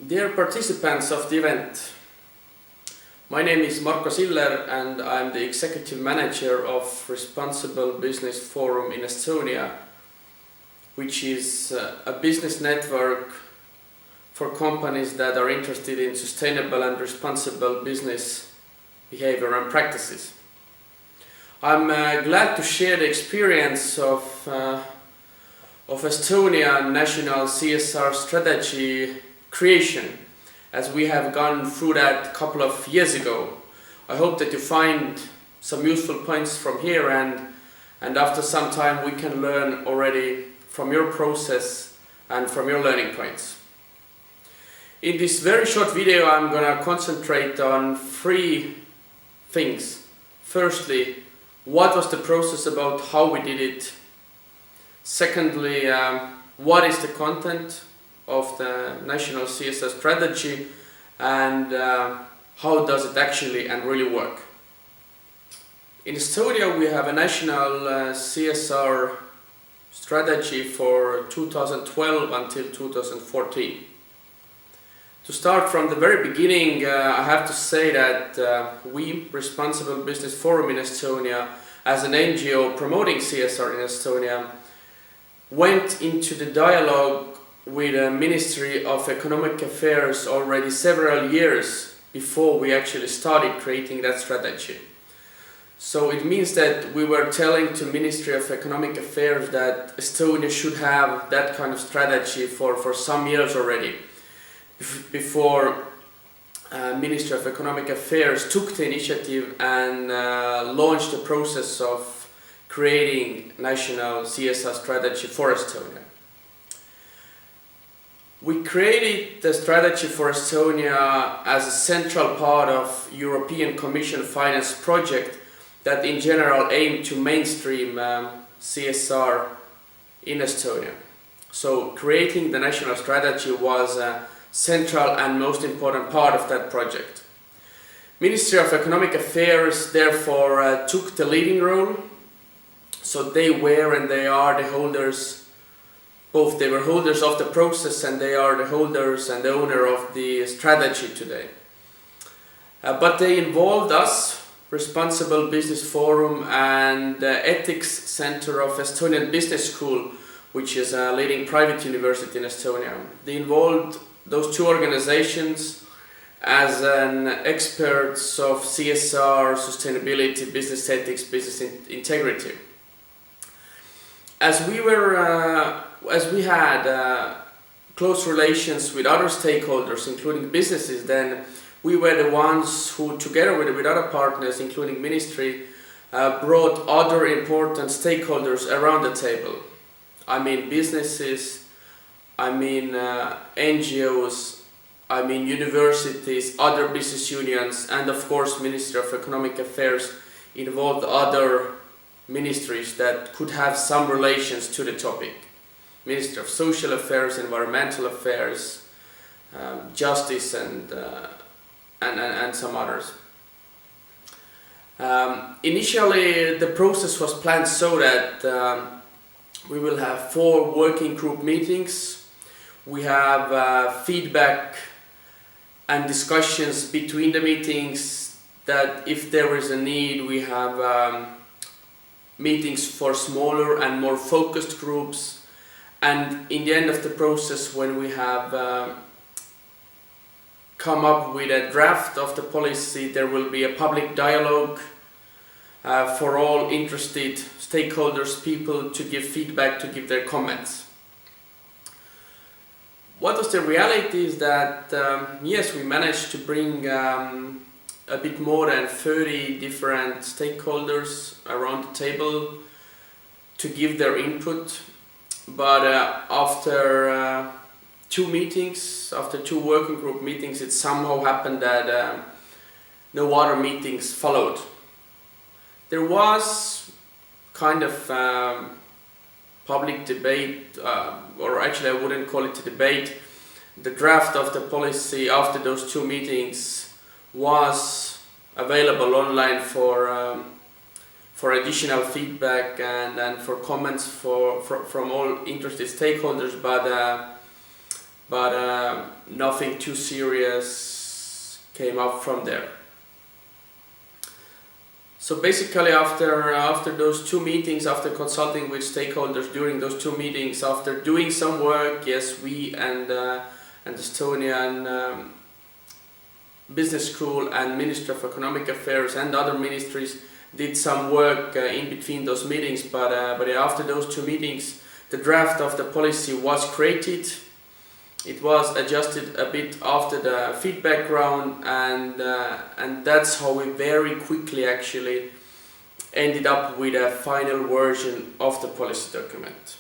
Dear participants of the event, my name is Marko Siller and I'm the Executive Manager of Responsible Business Forum in Estonia, which is a business network for companies that are interested in sustainable and responsible business behavior and practices. I'm glad to share the experience of Estonia national CSR strategy creation, as we have gone through that a couple of years ago. I hope that you find some useful points from here, and after some time we can learn already from your process and from your learning points. In this very short video I'm gonna concentrate on three things. Firstly, what was the process about, how we did it. Secondly, what is the content of the national CSR strategy, and how does it actually and really work. In Estonia we have a national CSR strategy for 2012 until 2014. To start from the very beginning, I have to say that we, Responsible Business Forum in Estonia, as an NGO promoting CSR in Estonia, went into the dialogue with the Ministry of Economic Affairs already several years before we actually started creating that strategy. So it means that we were telling to Ministry of Economic Affairs that Estonia should have that kind of strategy for some years already, before Ministry of Economic Affairs took the initiative and launched the process of creating national CSR strategy for Estonia. We created the strategy for Estonia as a central part of European Commission finance project that in general aimed to mainstream CSR in Estonia. So creating the national strategy was a central and most important part of that project. Ministry of Economic Affairs therefore took the leading role. So they were and they are the holders, both they were holders of the process and they are the holders and the owner of the strategy today. But they involved us, Responsible Business Forum, and the Ethics Center of Estonian Business School, which is a leading private university in Estonia. They involved those two organizations as an experts of CSR, sustainability, business ethics, business integrity. As we had close relations with other stakeholders, including businesses, then we were the ones who, together with other partners, including ministry, brought other important stakeholders around the table. I mean businesses, I mean NGOs, I mean universities, other business unions, and of course Ministry of Economic Affairs involved other ministries that could have some relations to the topic. Ministry of Social Affairs, Environmental Affairs, Justice, and some others. Initially, the process was planned so that we will have 4 working group meetings. We have feedback and discussions between the meetings, that if there is a need, we have meetings for smaller and more focused groups, and in the end of the process, when we have come up with a draft of the policy, there will be a public dialogue for all interested stakeholders, people to give feedback, to give their comments. What was the reality is that yes, we managed to bring a bit more than 30 different stakeholders around the table to give their input, but after 2 meetings, after 2 working group meetings, it somehow happened that no other meetings followed. There was kind of public debate, or actually I wouldn't call it a debate. The draft of the policy after those 2 meetings was available online for additional feedback and for comments from all interested stakeholders, but but nothing too serious came up from there. So basically after those two meetings, after consulting with stakeholders during those two meetings, after doing some work, yes, we and Estonian Business School and Ministry of Economic Affairs and other ministries did some work in between those meetings, but after those two meetings, the draft of the policy was created. It was adjusted a bit after the feedback round, and that's how we very quickly actually ended up with a final version of the policy document.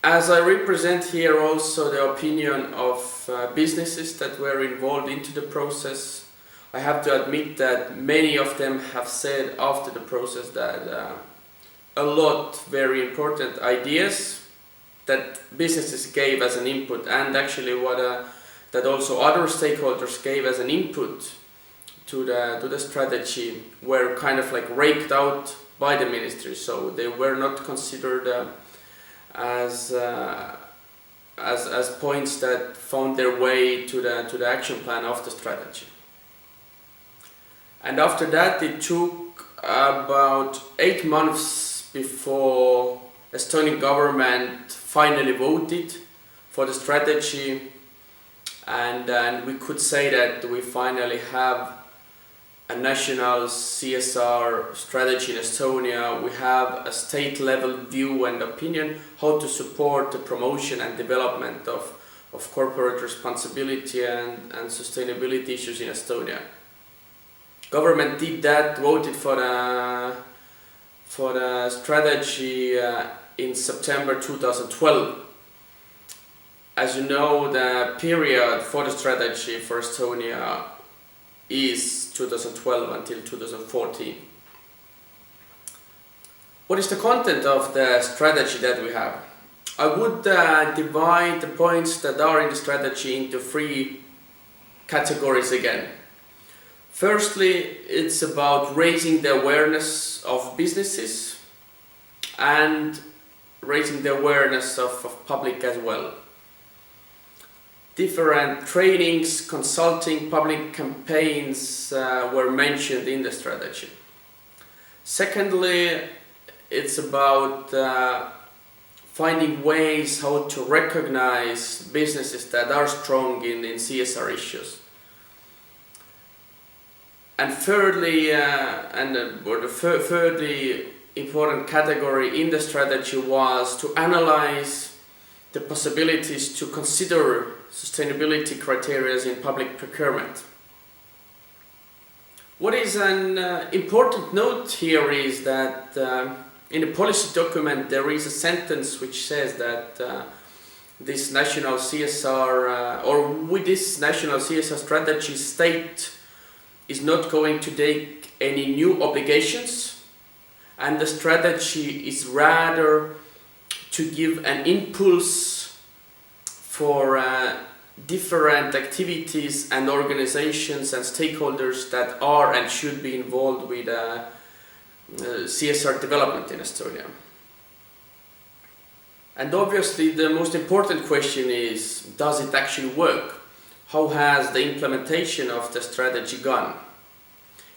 As I represent here also the opinion of businesses that were involved into the process, I have to admit that many of them have said after the process that a lot very important ideas that businesses gave as an input, and actually that also other stakeholders gave as an input to the strategy, were kind of like raked out by the ministry, so they were not considered as points that found their way to the action plan of the strategy. And after that, it took about 8 months before Estonian government finally voted for the strategy, and we could say that we finally have a national CSR strategy in Estonia. We have a state level view and opinion how to support the promotion and development of corporate responsibility and sustainability issues in Estonia. Government did that, voted for the strategy in September 2012. As you know, the period for the strategy for Estonia is 2012 until 2014. What is the content of the strategy that we have? I would divide the points that are in the strategy into 3 categories again. Firstly, it's about raising the awareness of businesses and raising the awareness of public as well. Different trainings, consulting, public campaigns were mentioned in the strategy. Secondly, it's about finding ways how to recognize businesses that are strong in CSR issues. And thirdly, thirdly important category in the strategy was to analyze the possibilities to consider sustainability criteria in public procurement. What is an important note here is that in the policy document there is a sentence which says that this national CSR or with this national CSR strategy, state is not going to take any new obligations, and the strategy is rather to give an impulse for different activities and organizations and stakeholders that are and should be involved with CSR development in Estonia. And obviously the most important question is, does it actually work? How has the implementation of the strategy gone?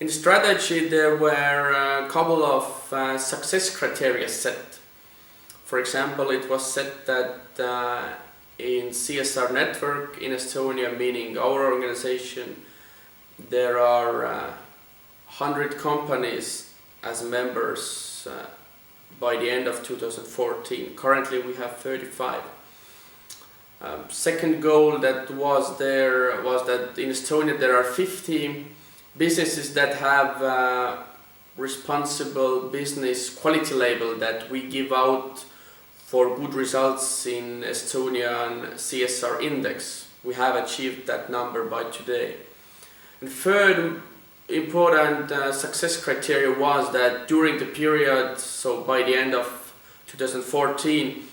In the strategy there were a couple of success criteria set. For example, it was set that in CSR network in Estonia, meaning our organization, there are 100 companies as members by the end of 2014. Currently we have 35. Second goal that was there was that in Estonia there are 50 businesses that have responsible business quality label that we give out for good results in Estonian CSR index. We have achieved that number by today. And third important success criteria was that during the period, so by the end of 2014,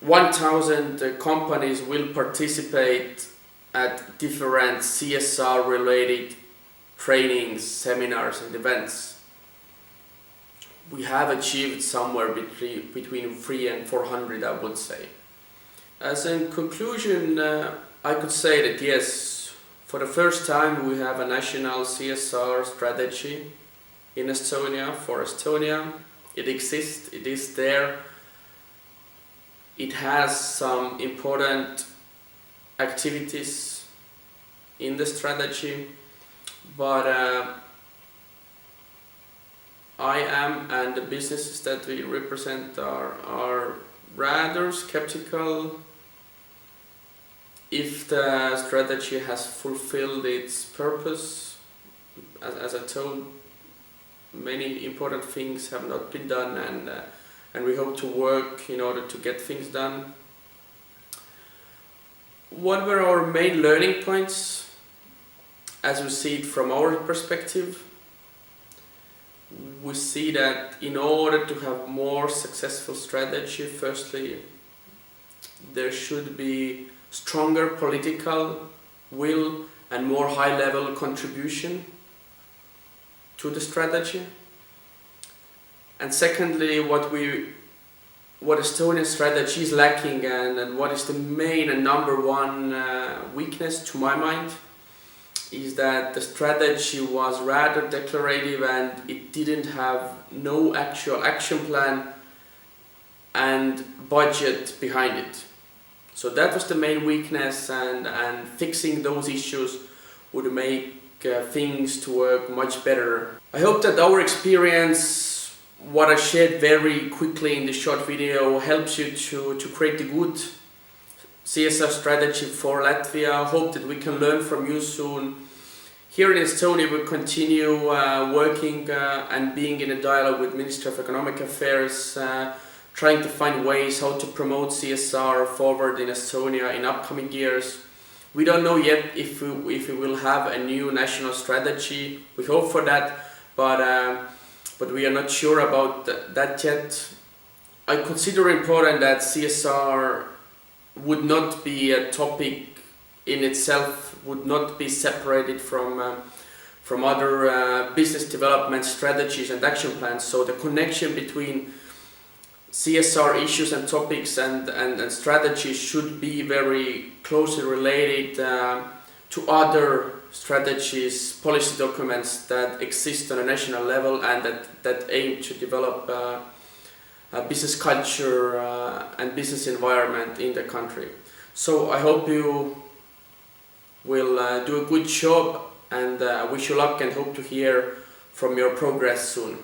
1,000 companies will participate at different CSR related trainings, seminars and events. We have achieved somewhere between 300 and 400, I would say. As in conclusion, I could say that yes, for the first time we have a national CSR strategy in Estonia for Estonia. It exists, it is there. It has some important activities in the strategy, but I am and the businesses that we represent are rather skeptical if the strategy has fulfilled its purpose. As I told, many important things have not been done, and we hope to work in order to get things done. What were our main learning points as we see it from our perspective? We see that in order to have more successful strategy, firstly, there should be stronger political will and more high-level contribution to the strategy. And secondly, what Estonian strategy is lacking and what is the main and number one weakness to my mind is that the strategy was rather declarative and it didn't have no actual action plan and budget behind it. So that was the main weakness, and fixing those issues would make things to work much better. I hope that our experience, what I shared very quickly in this short video, helps you to create a good CSR strategy for Latvia. I hope that we can learn from you soon. Here in Estonia, we'll continue working and being in a dialogue with Ministry of Economic Affairs, trying to find ways how to promote CSR forward in Estonia in upcoming years. We don't know yet if we will have a new national strategy. We hope for that, but we are not sure about that yet. I consider important that CSR would not be a topic in itself, would not be separated from other business development strategies and action plans. So the connection between CSR issues and topics and strategies should be very closely related to other strategies, policy documents that exist on a national level and that aim to develop a business culture and business environment in the country. So I hope you will do a good job, and wish you luck and hope to hear from your progress soon.